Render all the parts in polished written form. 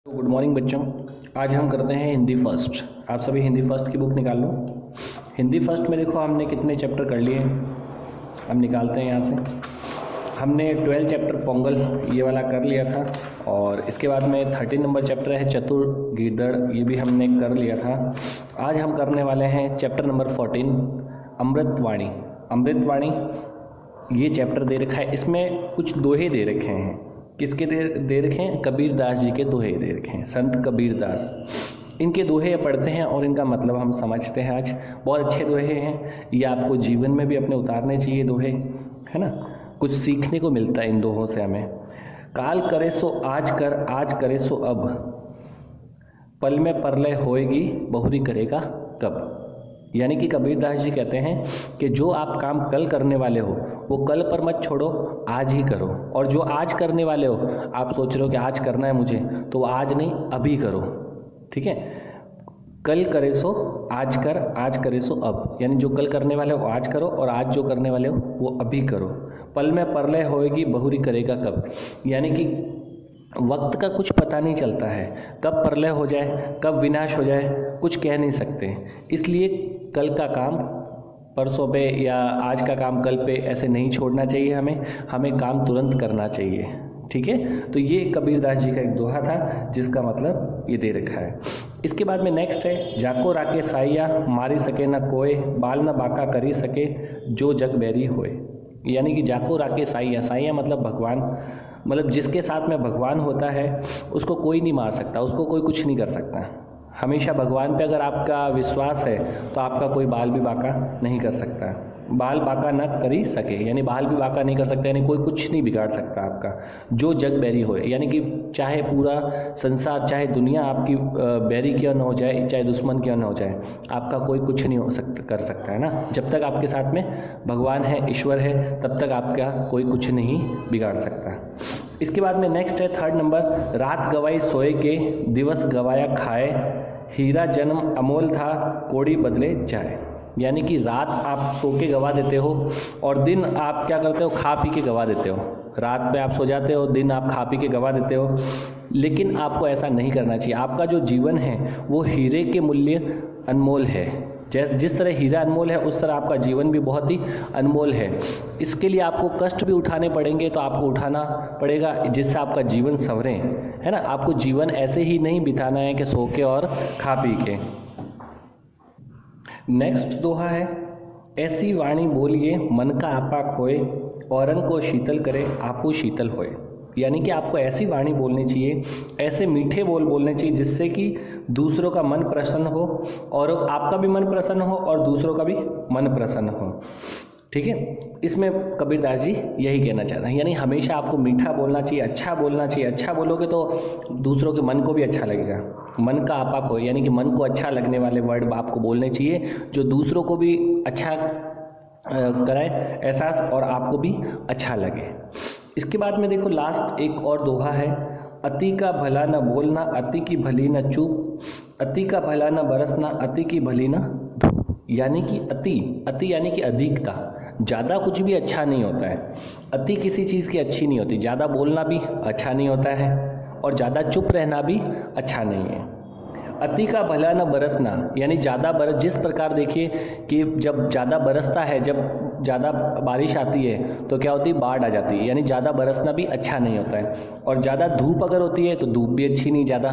तो good morning बच्चों। आज हम करते हैं हिंदी फर्स्ट। आप सभी हिंदी फर्स्ट की बुक निकाल लो। हिंदी फर्स्ट में देखो हमने कितने चैप्टर कर लिए हैं, हम निकालते हैं यहाँ से। हमने 12 चैप्टर पोंगल ये वाला कर लिया था, और इसके बाद में 13 नंबर चैप्टर है चतुर गीदड़, ये भी हमने कर लिया था। आज हम करने वाले हैं चैप्टर नंबर 14 अमृतवाणी। अमृतवाणी ये चैप्टर दे रखा है, इसमें कुछ दोहे दे रखे हैं। किसके दे रखे हैं? कबीर दास जी के दोहे दे रखे हैं, संत कबीर दास। इनके दोहे पढ़ते हैं और इनका मतलब हम समझते हैं। आज बहुत अच्छे दोहे हैं, ये आपको जीवन में भी अपने उतारने चाहिए दोहे, है ना। कुछ सीखने को मिलता है इन दोहों से हमें। काल करे सो आज कर, आज करे सो अब, पल में परलय होएगी, बहुरी करेगा कब। यानी कि कबीरदास जी कहते हैं कि जो आप काम कल करने वाले हो वो कल पर मत छोड़ो, आज ही करो। और जो आज करने वाले हो, आप सोच रहे हो कि आज करना है मुझे, तो वो आज नहीं अभी करो, ठीक है। कल करे सो आज कर, आज करे सो अब, यानी जो कल करने वाले हो आज करो, और आज जो करने वाले हो वो अभी करो। पल में परलय होएगी, बहुरी करेगा कब। यानी कि वक्त का कुछ पता नहीं चलता है, कब प्रलय हो जाए, कब विनाश हो जाए, कुछ कह नहीं सकते। इसलिए कल का काम परसों पे या आज का काम कल पे ऐसे नहीं छोड़ना चाहिए, हमें काम तुरंत करना चाहिए, ठीक है। तो ये कबीरदास जी का एक दोहा था जिसका मतलब ये दे रखा है। इसके बाद में नेक्स्ट है जाको राके साइया, मारी सके न कोय, बाल न बाका करी सके, जो जग बैरी होए। यानी कि जाको राके साइया, साइया मतलब भगवान, मतलब जिसके साथ में भगवान होता है उसको कोई नहीं मार सकता, उसको कोई कुछ नहीं कर सकता। हमेशा भगवान पे अगर आपका विश्वास है तो आपका कोई बाल भी बाका नहीं कर सकता। बाल बाका न करी सके, यानी बाल भी बाका नहीं कर सकता, यानी कोई कुछ नहीं बिगाड़ सकता आपका। जो जग बैरी होए, यानी कि चाहे पूरा संसार, चाहे दुनिया आपकी बैरी क्यों न हो जाए, चाहे दुश्मन क्यों न हो जाए, आपका कोई कुछ नहीं हो सकता, कर सकता है ना। जब तक आपके साथ में भगवान है, ईश्वर है, तब तक आपका कोई कुछ नहीं बिगाड़ सकता। इसके बाद में नेक्स्ट है 3rd नंबर, रात गवाई सोए के, दिवस गवाया खाए, हीरा जन्म अमोल था, कोड़ी बदले जाए। यानी कि रात आप सो के गवा देते हो और दिन आप क्या करते हो, खा पी के गवा देते हो। रात में आप सो जाते हो, दिन आप खा पी के गवा देते हो, लेकिन आपको ऐसा नहीं करना चाहिए। आपका जो जीवन है वो हीरे के मूल्य अनमोल है। जिस तरह हीरा अनमोल है, उस तरह आपका जीवन भी बहुत ही अनमोल है। इसके लिए आपको कष्ट भी उठाने पड़ेंगे, तो आपको उठाना पड़ेगा जिससे आपका जीवन संवरे, है ना। आपको जीवन ऐसे ही नहीं बिताना है कि सो के और खा पी के। नेक्स्ट दोहा है, ऐसी वाणी बोलिए मन का आपा खोए, औरंग को शीतल करे आपू शीतल होए। यानी कि आपको ऐसी वाणी बोलनी चाहिए, ऐसे मीठे बोल बोलने चाहिए जिससे कि दूसरों का मन प्रसन्न हो, और आपका भी मन प्रसन्न हो और दूसरों का भी मन प्रसन्न हो, ठीक है। इसमें कबीरदास जी यही कहना चाहते हैं, यानी हमेशा आपको मीठा बोलना चाहिए, अच्छा बोलना चाहिए। अच्छा बोलोगे तो दूसरों के मन को भी अच्छा लगेगा। मन का आपा खोए, यानी कि मन को अच्छा लगने वाले वर्ड आपको बोलने चाहिए जो दूसरों को भी अच्छा कराए एहसास, और आपको भी अच्छा लगे। इसके बाद में देखो लास्ट एक और दोहा है, अति का भला न बोलना, अति की भली न चूप, अति का भला न बरसना, अति की भली न धूप। यानी कि अति यानी कि अधिकता, ज़्यादा कुछ भी अच्छा नहीं होता है। अति किसी चीज़ की अच्छी नहीं होती। ज़्यादा बोलना भी अच्छा नहीं होता है और ज़्यादा चुप रहना भी अच्छा नहीं है। अति का भला न बरसना, यानी ज़्यादा बरस, जिस प्रकार देखिए कि जब ज़्यादा बरसता है, जब ज़्यादा बारिश आती है तो क्या होती है, बाढ़ आ जाती है। यानी ज़्यादा बरसना भी अच्छा नहीं होता है। और ज़्यादा धूप अगर होती है तो धूप भी अच्छी नहीं ज़्यादा,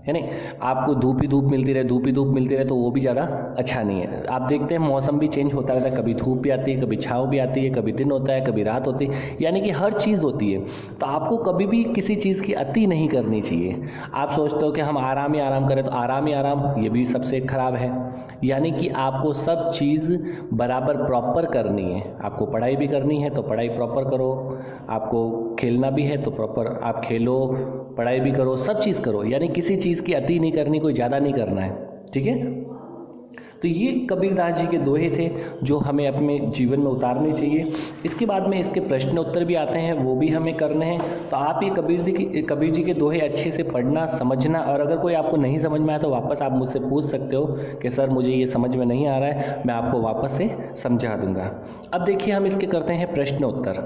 है नहीं। आपको धूप ही धूप मिलती रहे, धूप ही धूप मिलती रहे, तो वो भी ज़्यादा अच्छा नहीं है। आप देखते हैं मौसम भी चेंज होता रहता है, कभी धूप भी आती है, कभी छाँव भी आती है, कभी दिन होता है, कभी रात होती है, यानी कि हर चीज़ होती है। तो आपको कभी भी किसी चीज़ की अति नहीं करनी चाहिए। आप सोचते हो कि हम आराम ही आराम करें, तो आराम ही आराम, ये भी सबसे खराब है। यानी कि आपको सब चीज़ बराबर प्रॉपर करनी है। आपको पढ़ाई भी करनी है तो पढ़ाई प्रॉपर करो, आपको खेलना भी है तो प्रॉपर आप खेलो, पढ़ाई भी करो, सब चीज़ करो। यानी किसी चीज़ की अति नहीं करनी, कोई ज़्यादा नहीं करना है, ठीक है। तो ये कबीरदास जी के दोहे थे जो हमें अपने जीवन में उतारने चाहिए। इसके बाद में इसके प्रश्न उत्तर भी आते हैं, वो भी हमें करने हैं। तो आप ये कबीर जी के दोहे अच्छे से पढ़ना, समझना, और अगर कोई आपको नहीं समझ में आया तो वापस आप मुझसे पूछ सकते हो कि सर मुझे ये समझ में नहीं आ रहा है, मैं आपको वापस से समझा दूंगा। अब देखिए हम इसके करते हैं प्रश्न उत्तर।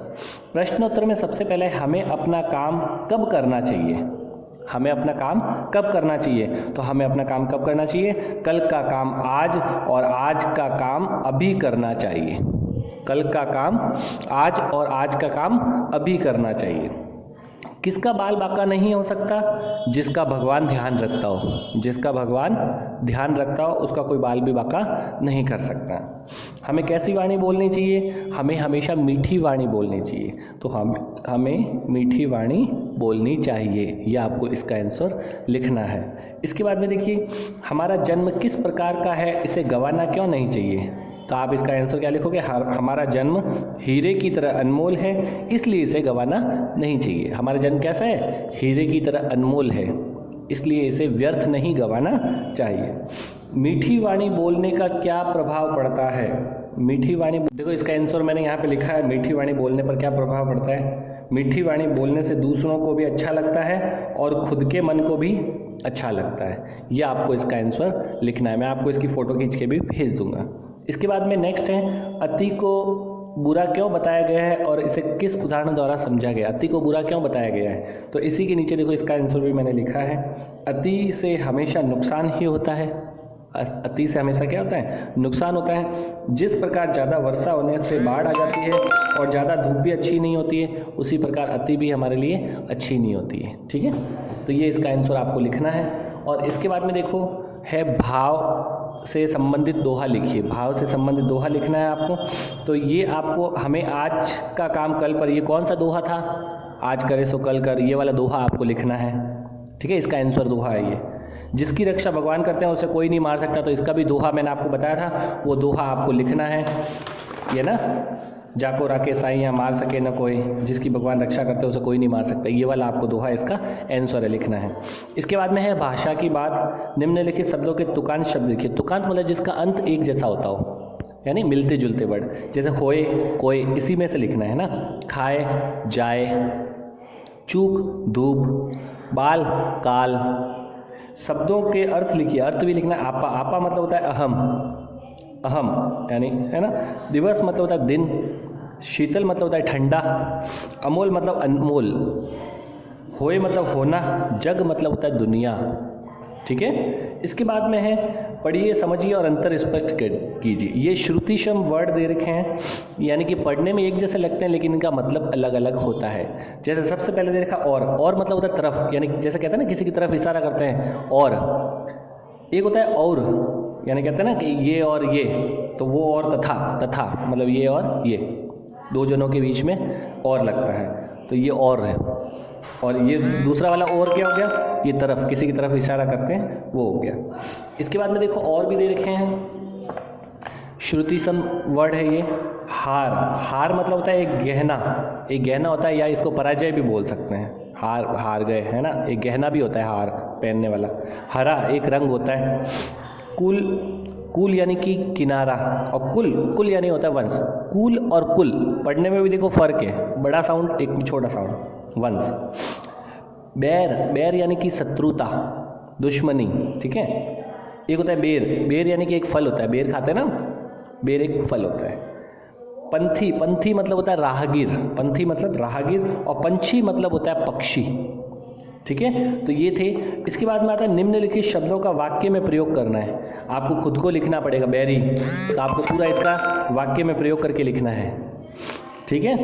प्रश्न उत्तर में सबसे पहले हमें अपना काम कब करना चाहिए, हमें अपना काम कब करना चाहिए? तो हमें अपना काम कब करना चाहिए? कल का काम आज और आज का काम अभी करना चाहिए। कल का काम आज और आज का काम अभी करना चाहिए। किसका बाल बांका नहीं हो सकता? जिसका भगवान ध्यान रखता हो। जिसका भगवान ध्यान रखता हो उसका कोई बाल भी बांका नहीं कर सकता। हमें कैसी वाणी बोलनी चाहिए? हमें हमेशा मीठी वाणी बोलनी चाहिए। तो हमें मीठी वाणी बोलनी चाहिए, यह आपको इसका आंसर लिखना है। इसके बाद में देखिए, हमारा जन्म किस प्रकार का है, इसे गंवाना क्यों नहीं चाहिए? तो आप इसका आंसर क्या लिखोगे? हमारा जन्म हीरे की तरह अनमोल है, इसलिए इसे गंवाना नहीं चाहिए। हमारा जन्म कैसा है? हीरे की तरह अनमोल है, इसलिए इसे व्यर्थ नहीं गंवाना चाहिए। मीठी वाणी बोलने का क्या प्रभाव पड़ता है? मीठी वाणी, देखो इसका आंसर मैंने यहाँ पे लिखा है, मीठी वाणी बोलने पर क्या प्रभाव पड़ता है? मीठी वाणी बोलने से दूसरों को भी अच्छा लगता है और खुद के मन को भी अच्छा लगता है। ये आपको इसका आंसर लिखना है। मैं आपको इसकी फ़ोटो खींच के भी भेज दूंगा। इसके बाद में नेक्स्ट है, अति को बुरा क्यों बताया गया है और इसे किस उदाहरण द्वारा समझा गया? अति को बुरा क्यों बताया गया है? तो इसी के नीचे देखो इसका आंसर भी मैंने लिखा है। अति से हमेशा नुकसान ही होता है। अति से हमेशा क्या होता है? नुकसान होता है। जिस प्रकार ज़्यादा वर्षा होने से बाढ़ आ जाती है और ज़्यादा धूप भी अच्छी नहीं होती है, उसी प्रकार अति भी हमारे लिए अच्छी नहीं होती है। ठीक है, तो ये इसका आंसर आपको लिखना है। और इसके बाद में देखो है, भाव से संबंधित दोहा लिखिए। भाव से संबंधित दोहा लिखना है आपको। तो ये आपको, हमें आज का काम कल पर, ये कौन सा दोहा था? आज करे सो कल कर, ये वाला दोहा आपको लिखना है। ठीक है, इसका आंसर दोहा है ये। जिसकी रक्षा भगवान करते हैं उसे कोई नहीं मार सकता, तो इसका भी दोहा मैंने आपको बताया था, वो दोहा आपको लिखना है। ये ना, जाको राके साईं मार सके न कोई, जिसकी भगवान रक्षा करते हैं उसे कोई नहीं मार सकता, ये वाला आपको दोहा इसका आंसर है, लिखना है। इसके बाद में है भाषा की बात। निम्नलिखित शब्दों के तुकांत शब्द लिखिए। तुकांत मतलब जिसका अंत एक जैसा होता हो, यानी मिलते जुलते वर्ड, जैसे होए, कोई, इसी में से लिखना है ना। खाए, जाए, चूक, धूप, बाल, काल। शब्दों के अर्थ लिखिए। अर्थ भी लिखना है। आपा, आपा मतलब होता है अहम, अहम यानी, है ना। दिवस मतलब होता है दिन। शीतल मतलब होता है ठंडा। अमोल मतलब अनमोल। होए मतलब होना। जग मतलब होता है दुनिया। ठीक है, इसके बाद में है, पढ़िए, समझिए और अंतर स्पष्ट कीजिए। ये श्रुतिशम वर्ड दे रखे हैं, यानी कि पढ़ने में एक जैसे लगते हैं लेकिन इनका मतलब अलग अलग होता है। जैसे सबसे पहले दे रखा और मतलब होता है तरफ, यानी जैसे कहते हैं ना किसी की तरफ इशारा करते हैं, और एक होता है और, यानी कहते हैं ना कि ये और ये, तो वो और तथा, तथा मतलब ये और ये, दो जनों के बीच में और लगता है, तो ये और है। और ये दूसरा वाला और क्या हो गया? ये तरफ, किसी की तरफ इशारा करते हैं, वो हो गया। इसके बाद में देखो और भी दे रखे हैं, श्रुतिसम वर्ड है ये। हार, हार मतलब होता है एक गहना, एक गहना होता है, या इसको पराजय भी बोल सकते हैं। हार, हार गए, है ना, एक गहना भी होता है हार पहनने वाला। हरा एक रंग होता है। कुल, कुल यानी कि किनारा, और कुल, कुल यानी होता है वंश। कुल और कुल पढ़ने में भी देखो फर्क है, बड़ा साउंड एक छोटा साउंड, वंश। बैर, बैर यानी कि शत्रुता, दुश्मनी। ठीक है, एक होता है बेर, बेर यानी कि एक फल होता है, बेर खाते हैं ना, बेर एक फल होता है। पंथी, पंथी मतलब होता है राहगीर, पंथी मतलब राहगीर, और पंछी मतलब होता है पक्षी। ठीक है, तो ये थे। इसके बाद में आता है निम्नलिखित शब्दों का वाक्य में प्रयोग करना है। आपको खुद को लिखना पड़ेगा बैरी, तो आपको पूरा इसका वाक्य में प्रयोग करके लिखना है। ठीक है,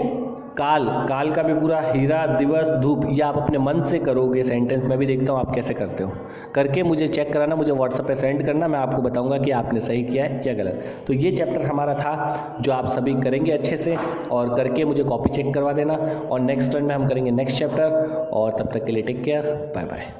काल, काल का भी पूरा, हीरा, दिवस, धूप, ये आप अपने मन से करोगे सेंटेंस। मैं भी देखता हूँ आप कैसे करते हो, करके मुझे चेक कराना, मुझे व्हाट्सएप पे सेंड करना, मैं आपको बताऊंगा कि आपने सही किया है या गलत। तो ये चैप्टर हमारा था जो आप सभी करेंगे अच्छे से, और करके मुझे कॉपी चेक करवा देना। और नेक्स्ट टर्न में हम करेंगे नेक्स्ट चैप्टर, और तब तक के लिए टेक केयर, बाय बाय।